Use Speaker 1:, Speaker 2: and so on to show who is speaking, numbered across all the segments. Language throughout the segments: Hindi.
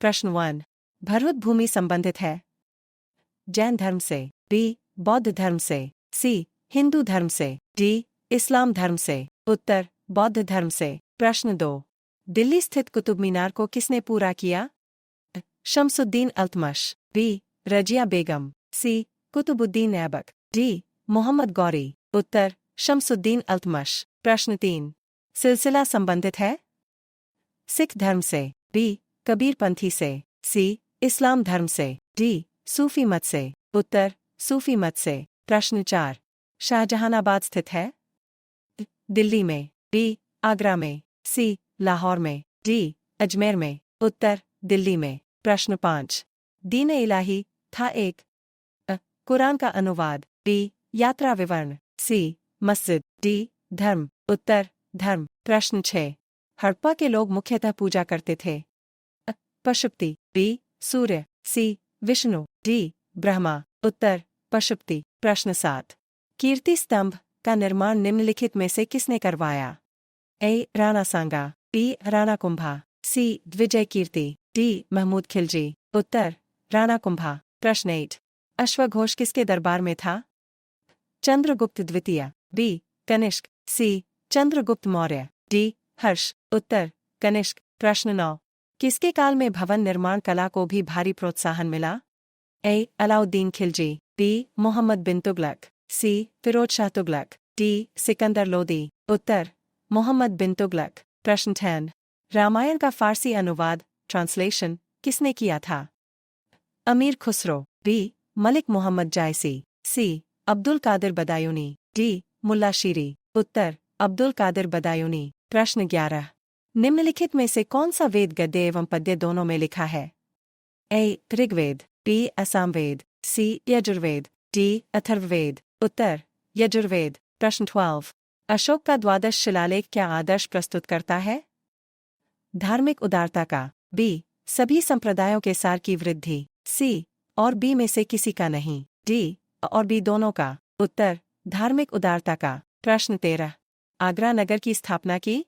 Speaker 1: प्रश्न 1। भरहुत भूमि संबंधित है जैन धर्म से, बी बौद्ध धर्म से, सी हिंदू धर्म से, डी इस्लाम धर्म से। उत्तर बौद्ध धर्म से। प्रश्न 2। दिल्ली स्थित कुतुब मीनार को किसने पूरा किया? शमसुद्दीन अल्तमश, बी रजिया बेगम, सी कुतुबुद्दीन ऐबक, डी मोहम्मद गौरी। उत्तर शमसुद्दीन अल्तमश। प्रश्न 3। सिलसिला संबंधित है सिख धर्म से, बी कबीरपंथी से, सी इस्लाम धर्म से, डी सूफी मत से। उत्तर सूफी मत से। प्रश्न 4। शाहजहानाबाद स्थित है दिल्ली में, बी आगरा में, सी लाहौर में, डी अजमेर में। उत्तर दिल्ली में। प्रश्न 5। दीन इलाही था एक कुरान का अनुवाद, बी यात्रा विवरण, सी मस्जिद, डी धर्म। उत्तर धर्म। प्रश्न 6। हड़प्पा के लोग मुख्यतः पूजा करते थे पशुपति, बी सूर्य, सी विष्णु, डी ब्रह्मा। उत्तर पशुपति। प्रश्न 7। कीर्ति स्तंभ का निर्माण निम्नलिखित में से किसने करवाया? ए राणा सांगा, बी राणा कुंभा, सी द्विजय कीर्ति, डी महमूद खिलजी। उत्तर राणा कुंभा। प्रश्न 8। अश्वघोष किसके दरबार में था? चंद्रगुप्त द्वितीय, बी कनिष्क, सी चंद्रगुप्त मौर्य, डी हर्ष। उत्तर कनिष्क। प्रश्न 9। किसके काल में भवन निर्माण कला को भी भारी प्रोत्साहन मिला? ए अलाउद्दीन खिलजी, बी मोहम्मद बिन तुगलक, सी फिरोज शाह तुगलक, डी सिकंदर लोदी। उत्तर मोहम्मद बिन तुगलक। प्रश्न 10। रामायण का फारसी अनुवाद ट्रांसलेशन किसने किया था? अमीर खुसरो, बी मलिक मोहम्मद जायसी, सी अब्दुल कादिर बदायूनी, डी मुल्ला शीरी। उत्तर अब्दुल कादिर बदायूनी। प्रश्न 11। निम्नलिखित में से कौन सा वेद गद्य एवं पद्य दोनों में लिखा है? ए ऋग्वेद, बी असामवेद, सी यजुर्वेद, डी अथर्ववेद। उत्तर यजुर्वेद। प्रश्न 12। अशोक का द्वादश शिलालेख क्या आदर्श प्रस्तुत करता है? धार्मिक उदारता का, बी सभी संप्रदायों के सार की वृद्धि, सी और बी में से किसी का नहीं, डी और बी दोनों का। उत्तर धार्मिक उदारता का। प्रश्न 13। आगरा नगर की स्थापना की?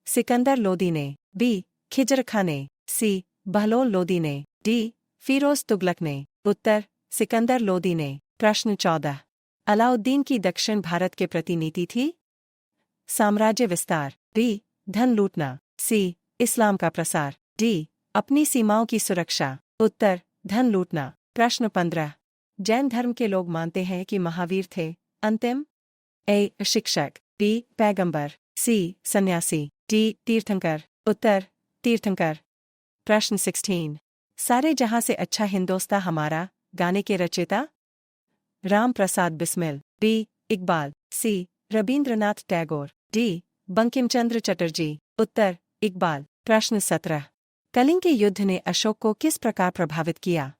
Speaker 1: सिकंदर लोदी ने, बी खिजर खां ने, सी बहलोल लोदी ने, डी फिरोज तुगलक ने। उत्तर सिकंदर लोदी ने। प्रश्न 14। अलाउद्दीन की दक्षिण भारत के प्रति नीति थी? साम्राज्य विस्तार, बी धन लूटना, सी इस्लाम का प्रसार, डी अपनी सीमाओं की सुरक्षा। उत्तर धन लूटना। प्रश्न 15। जैन धर्म के लोग मानते हैं कि महावीर थे अंतिम? ए शिक्षक, बी पैगंबर, सी सन्यासी, डी तीर्थंकर। उत्तर तीर्थंकर। प्रश्न 16। सारे जहां से अच्छा हिंदोस्तां हमारा गाने के रचयिता? राम प्रसाद बिस्मिल, बी इकबाल, सी रबींद्रनाथ टैगोर, डी बंकिम चंद्र चटर्जी। उत्तर इकबाल। प्रश्न 17। कलिंग के युद्ध ने अशोक को किस प्रकार प्रभावित किया?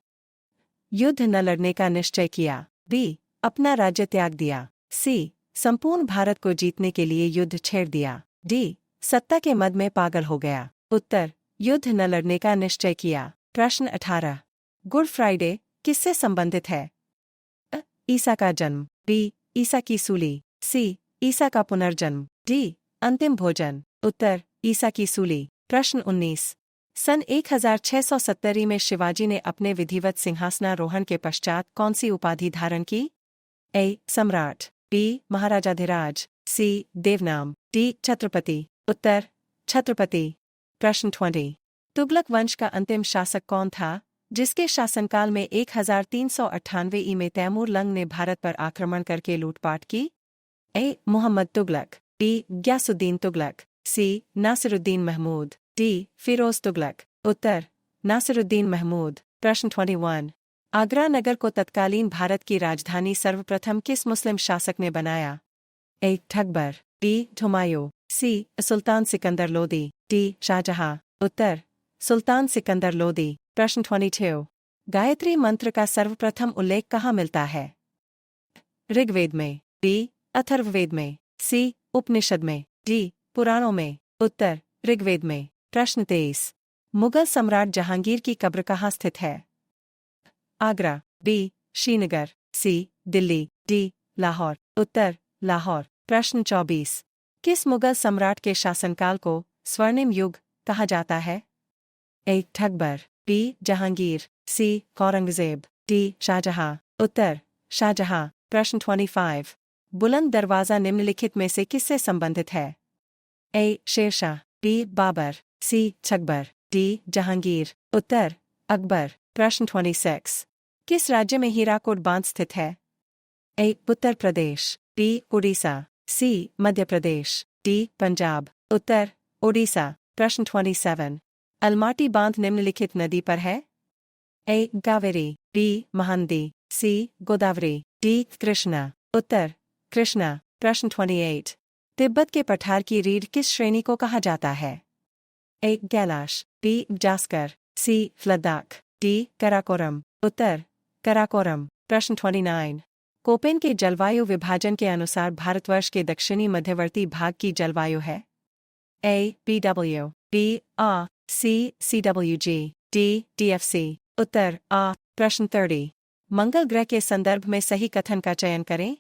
Speaker 1: युद्ध न लड़ने का निश्चय किया, बी अपना राज्य त्याग दिया, सी संपूर्ण भारत को जीतने के लिए युद्ध छेड़ दिया, डी सत्ता के मद में पागल हो गया। उत्तर युद्ध न लड़ने का निश्चय किया। प्रश्न 18। गुड फ्राइडे किससे संबंधित है? ईसा का जन्म, बी ईसा की सूली, सी ईसा का पुनर्जन्म, डी अंतिम भोजन। उत्तर ईसा की सूली। प्रश्न 19। सन 1670 में शिवाजी ने अपने विधिवत सिंहासनारोहण के पश्चात कौन सी उपाधि धारण की? ए सम्राट, बी महाराजाधिराज, सी देवनाम, डी छत्रपति। उत्तर छत्रपति। प्रश्न 20। तुगलक वंश का अंतिम शासक कौन था जिसके शासनकाल में 1398 ई में तैमूर लंग ने भारत पर आक्रमण करके लूटपाट की? ए मोहम्मद तुगलक, बी ग्यासुद्दीन तुगलक, सी नासिरुद्दीन महमूद, डी फिरोज तुगलक। उत्तर नासिरुद्दीन महमूद। प्रश्न 21। आगरा नगर को तत्कालीन भारत की राजधानी सर्वप्रथम किस मुस्लिम शासक ने बनाया? ए ठकबर, बी हुमायूं, सी सुल्तान सिकंदर लोदी, डी शाहजहां। उत्तर सुल्तान सिकंदर लोदी। प्रश्न 22। गायत्री मंत्र का सर्वप्रथम उल्लेख कहाँ मिलता है? ऋग्वेद में, बी अथर्ववेद में, सी उपनिषद में, डी पुराणों में। उत्तर ऋग्वेद में। प्रश्न 23। मुगल सम्राट जहांगीर की कब्र कहाँ स्थित है? आगरा, बी श्रीनगर, सी दिल्ली, डी लाहौर। उत्तर लाहौर। प्रश्न 24। किस मुगल सम्राट के शासनकाल को स्वर्णिम युग कहा जाता है? ए ठकबर, बी जहांगीर, सी औरंगजेब, डी शाहजहां। उत्तर शाहजहां। प्रश्न 25। बुलंद दरवाज़ा निम्नलिखित में से किससे संबंधित है? ए शेरशाह, बी बाबर, सी अकबर, डी जहांगीर। उत्तर अकबर। प्रश्न 26। किस राज्य में हीराकुड बांध स्थित है? ए उत्तर प्रदेश, बी उड़ीसा, सी मध्य प्रदेश, डी पंजाब। उत्तर ओडिशा। प्रश्न 27। अलमाटी बांध निम्नलिखित नदी पर है? ए कावेरी, बी महानदी, सी गोदावरी, डी कृष्णा। उत्तर कृष्णा। प्रश्न 28। तिब्बत के पठार की रीढ़ किस श्रेणी को कहा जाता है? ए कैलाश, बी जास्कर, सी लद्दाख, डी कराकोरम। उत्तर कराकोरम। प्रश्न 29। कोपेन के जलवायु विभाजन के अनुसार भारतवर्ष के दक्षिणी मध्यवर्ती भाग की जलवायु है? ए BW, बी आ, सी CWG, डी DFC। उत्तर आ। प्रश्न 30। मंगल ग्रह के संदर्भ में सही कथन का चयन करें।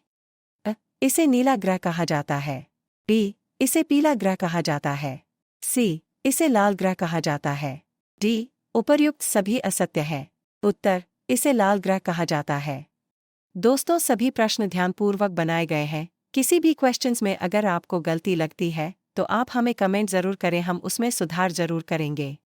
Speaker 1: इसे नीला ग्रह कहा जाता है, बी इसे पीला ग्रह कहा जाता है, सी इसे लाल ग्रह कहा जाता है, डी उपर्युक्त सभी असत्य है। उत्तर इसे लाल ग्रह कहा जाता है। दोस्तों, सभी प्रश्न ध्यानपूर्वक बनाए गए हैं। किसी भी क्वेश्चंस में अगर आपको गलती लगती है तो आप हमें कमेंट जरूर करें, हम उसमें सुधार जरूर करेंगे।